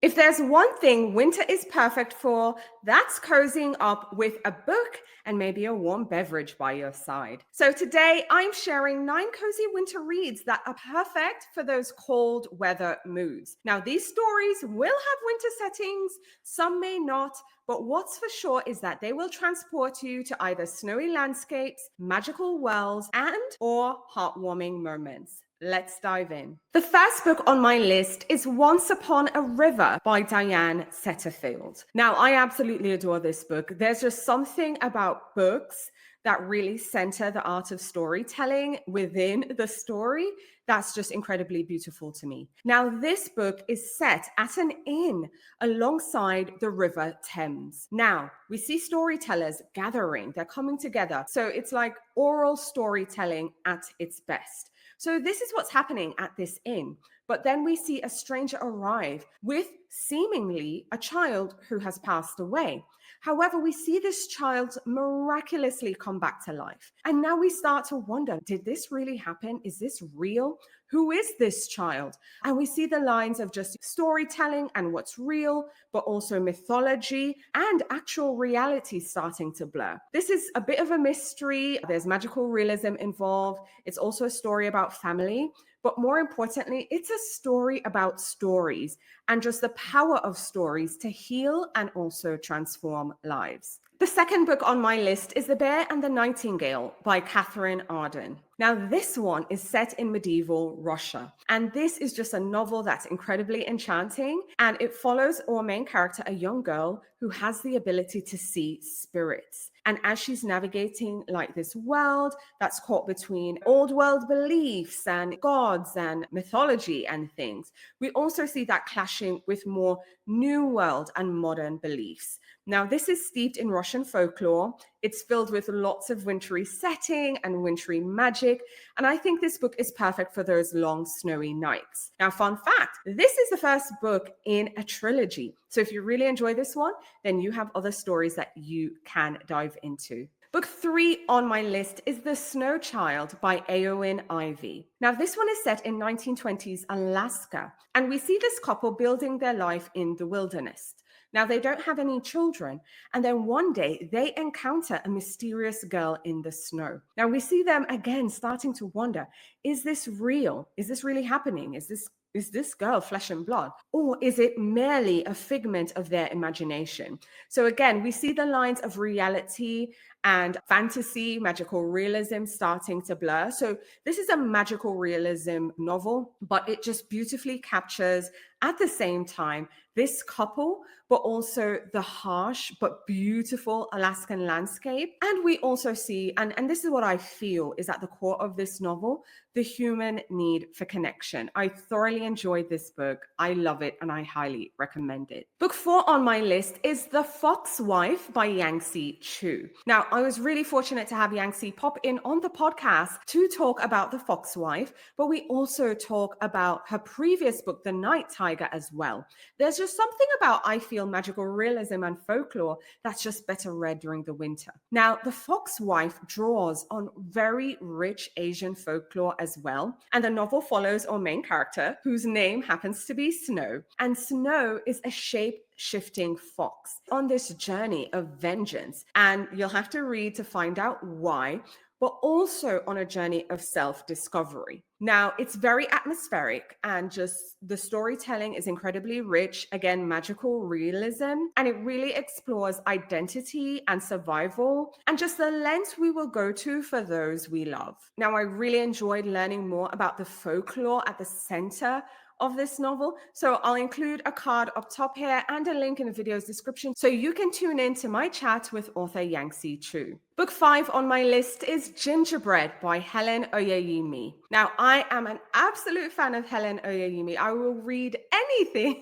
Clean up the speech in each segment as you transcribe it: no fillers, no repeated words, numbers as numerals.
If there's one thing winter is perfect for, that's cozying up with a book and maybe a warm beverage by your side. So today I'm sharing 9 cozy winter reads that are perfect for those cold weather moods. Now, these stories will have winter settings, some may not, but what's for sure is that they will transport you to either snowy landscapes, magical worlds, and or heartwarming moments. Let's dive in. The first book on my list is Once Upon a River by Diane Setterfield. Now, I absolutely adore this book. There's just something about books that really center the art of storytelling within the story that's just incredibly beautiful to me. Now, this book is set at an inn alongside the River Thames. Now, we see storytellers gathering, they're coming together. So it's like oral storytelling at its best. So this is what's happening at this inn. But then we see a stranger arrive with seemingly a child who has passed away. However, we see this child miraculously come back to life. And now we start to wonder, did this really happen? Is this real? Who is this child? And we see the lines of just storytelling and what's real, but also mythology and actual reality starting to blur. This is a bit of a mystery. There's magical realism involved. It's also a story about family. But more importantly, it's a story about stories and just the power of stories to heal and also transform lives. The second book on my list is The Bear and the Nightingale by Catherine Arden. Now, this one is set in medieval Russia, and this is just a novel that's incredibly enchanting, and it follows our main character, a young girl who has the ability to see spirits. And as she's navigating like this world that's caught between old world beliefs and gods and mythology and things, we also see that clashing with more new world and modern beliefs. Now, this is steeped in Russian folklore. It's filled with lots of wintry setting and wintry magic. And I think this book is perfect for those long, snowy nights. Now, fun fact, this is the first book in a trilogy. So if you really enjoy this one, then you have other stories that you can dive into. Book 3 on my list is The Snow Child by Eowyn Ivey. Now, this one is set in 1920s Alaska, and we see this couple building their life in the wilderness. Now, they don't have any children, and then one day they encounter a mysterious girl in the snow. Now, we see them again starting to wonder, is this real? Is this really happening? Is this girl flesh and blood? Or is it merely a figment of their imagination? So again, we see the lines of reality and fantasy, magical realism starting to blur. So this is a magical realism novel, but it just beautifully captures at the same time this couple, but also the harsh but beautiful Alaskan landscape. And we also see, and this is what I feel is at the core of this novel, the human need for connection. I thoroughly enjoyed this book. I love it and I highly recommend it. Book 4 on my list is The Fox Wife by Yangtze Chu. Now, I was really fortunate to have Yangtze pop in on the podcast to talk about The Fox Wife, but we also talk about her previous book, The Night Tiger, as well. There's just something about, I feel, magical realism and folklore that's just better read during the winter. Now, The Fox Wife draws on very rich Asian folklore as well, and the novel follows our main character, whose name happens to be Snow. And Snow is a shape-shifting fox on this journey of vengeance, and you'll have to read to find out why, but also on a journey of self-discovery. Now, it's very atmospheric and just the storytelling is incredibly rich. Again, magical realism, and it really explores identity and survival and just the lengths we will go to for those we love. Now, I really enjoyed learning more about the folklore at the center of this novel. So I'll include a card up top here and a link in the video's description so you can tune in to my chat with author Yangtze Chu. Book 5 on my list is Gingerbread by Helen Oyeyemi. Now, I am an absolute fan of Helen Oyeyemi. I will read anything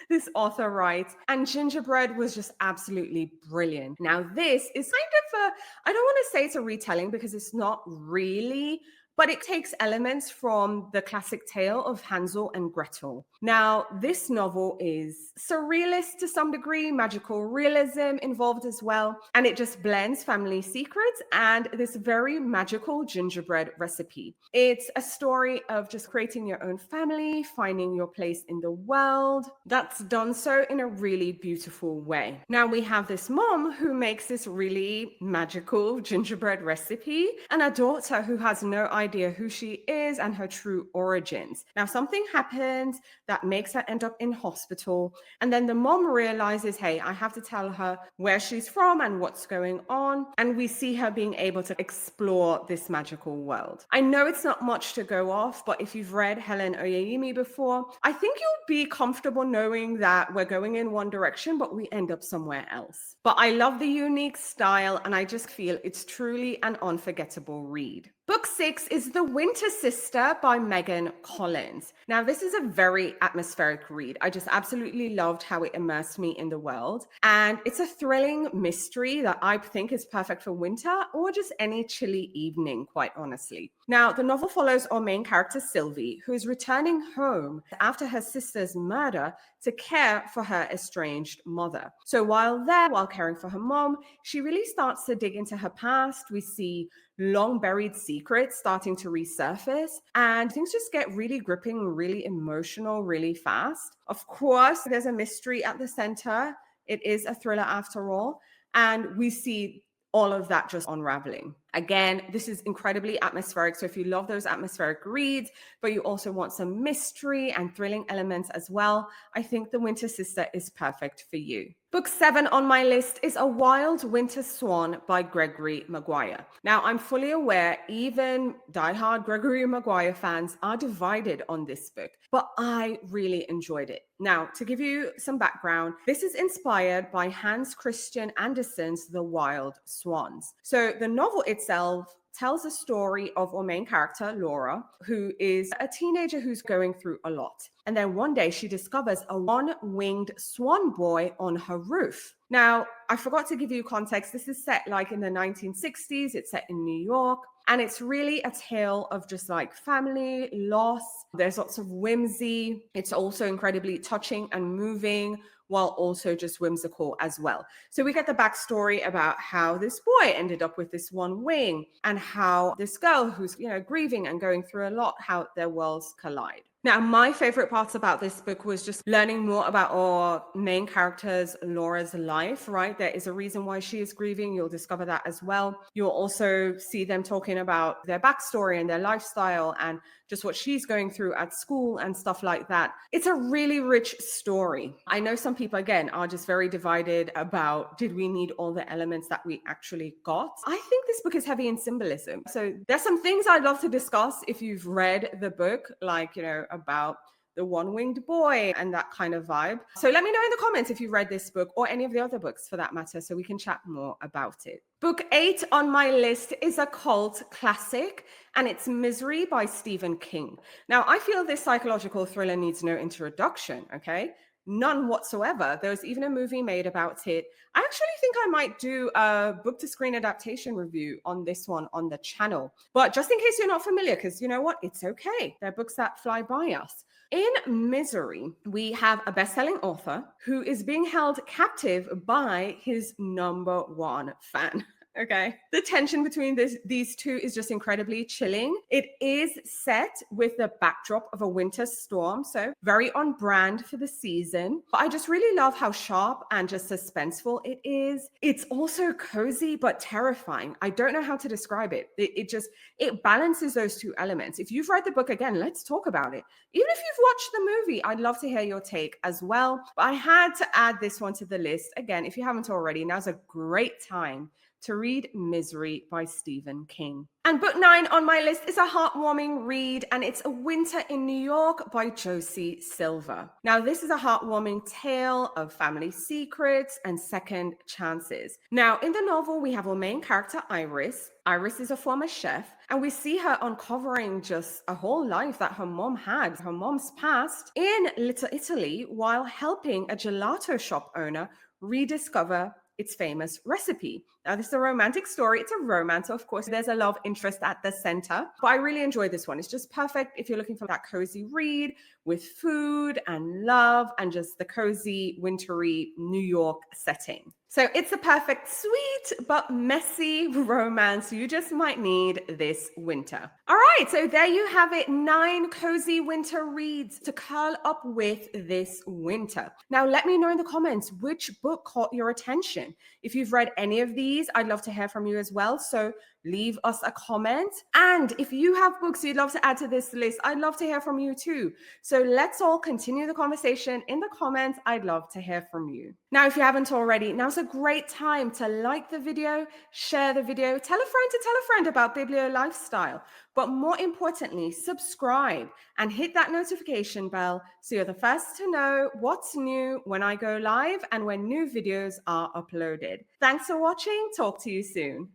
this author writes, and Gingerbread was just absolutely brilliant. Now, this is kind of I don't want to say it's a retelling because it's not really, but it takes elements from the classic tale of Hansel and Gretel. Now, this novel is surrealist to some degree, magical realism involved as well, and it just blends family secrets and this very magical gingerbread recipe. It's a story of just creating your own family, finding your place in the world. That's done so in a really beautiful way. Now we have this mom who makes this really magical gingerbread recipe and a daughter who has no idea who she is and her true origins. Now something happens that makes her end up in hospital, and then the mom realizes, hey, I have to tell her where she's from and what's going on, and we see her being able to explore this magical world. I know it's not much to go off, but if you've read Helen Oyeyemi before, I think you'll be comfortable knowing that we're going in one direction, but we end up somewhere else. But I love the unique style, and I just feel it's truly an unforgettable read. Book 6 is The Winter Sister by Megan Collins. Now, this is a very atmospheric read. I just absolutely loved how it immersed me in the world. And it's a thrilling mystery that I think is perfect for winter or just any chilly evening, quite honestly. Now, the novel follows our main character, Sylvie, who is returning home after her sister's murder to care for her estranged mother. So while caring for her mom, she really starts to dig into her past. We see long buried secrets starting to resurface, and things just get really gripping, really emotional, really fast. Of course, there's a mystery at the center. It is a thriller after all, and we see all of that just unraveling. Again, this is incredibly atmospheric. So if you love those atmospheric reads, but you also want some mystery and thrilling elements as well, I think The Winter Sister is perfect for you. Book 7 on my list is A Wild Winter Swan by Gregory Maguire. Now, I'm fully aware even diehard Gregory Maguire fans are divided on this book, but I really enjoyed it. Now, to give you some background, this is inspired by Hans Christian Andersen's The Wild Swans. So the novel itself tells a story of our main character, Laura, who is a teenager who's going through a lot. And then one day she discovers a one-winged swan boy on her roof. Now, I forgot to give you context. This is set like in the 1960s. It's set in New York. And it's really a tale of just like family, loss. There's lots of whimsy. It's also incredibly touching and moving, while also just whimsical as well. So we get the backstory about how this boy ended up with this one wing and how this girl who's, grieving and going through a lot, how their worlds collide. Now, my favorite parts about this book was just learning more about our main character's, Laura's life, right? There is a reason why she is grieving. You'll discover that as well. You'll also see them talking about their backstory and their lifestyle and just what she's going through at school and stuff like that. It's a really rich story. I know some people, again, are just very divided about, did we need all the elements that we actually got? I think this book is heavy in symbolism. So there's some things I'd love to discuss if you've read the book, like, about the one-winged boy and that kind of vibe. So let me know in the comments if you read this book or any of the other books for that matter, so we can chat more about it. Book 8 on my list is a cult classic, and it's Misery by Stephen King. Now, I feel this psychological thriller needs no introduction, okay? None whatsoever. There's even a movie made about it. I actually think I might do a book to screen adaptation review on this one on the channel. But just in case you're not familiar, because you know what? It's okay. They're books that fly by us. In Misery, we have a best-selling author who is being held captive by his number one fan. Okay. The tension between these two is just incredibly chilling. It is set with the backdrop of a winter storm, so very on brand for the season. But I just really love how sharp and just suspenseful it is. It's also cozy but terrifying. I don't know how to describe it. It balances those two elements. If you've read the book, again, let's talk about it. Even if you've watched the movie, I'd love to hear your take as well. But I had to add this one to the list. Again, if you haven't already, now's a great time to read Misery by Stephen King. And book 9 on my list is a heartwarming read, and it's A Winter in New York by Josie Silver. Now, this is a heartwarming tale of family secrets and second chances. Now, in the novel, we have our main character, Iris. Iris is a former chef, and we see her uncovering just a whole life that her mom had, her mom's past, in Little Italy while helping a gelato shop owner rediscover its famous recipe. Now, this is a romantic story. It's a romance, so of course, there's a love interest at the center. But I really enjoy this one. It's just perfect if you're looking for that cozy read with food and love and just the cozy, wintry New York setting. So it's a perfect sweet but messy romance you just might need this winter. All right, so there you have it, 9 cozy winter reads to curl up with this winter. Now let me know in the comments which book caught your attention. If you've read any of these, I'd love to hear from you as well. So leave us a comment. And if you have books you'd love to add to this list, I'd love to hear from you too. So let's all continue the conversation in the comments. I'd love to hear from you. Now, if you haven't already, now's a great time to like the video, share the video, tell a friend about Biblio Lifestyle. But more importantly, subscribe and hit that notification bell so you're the first to know what's new when I go live and when new videos are uploaded. Thanks for watching. Talk to you soon.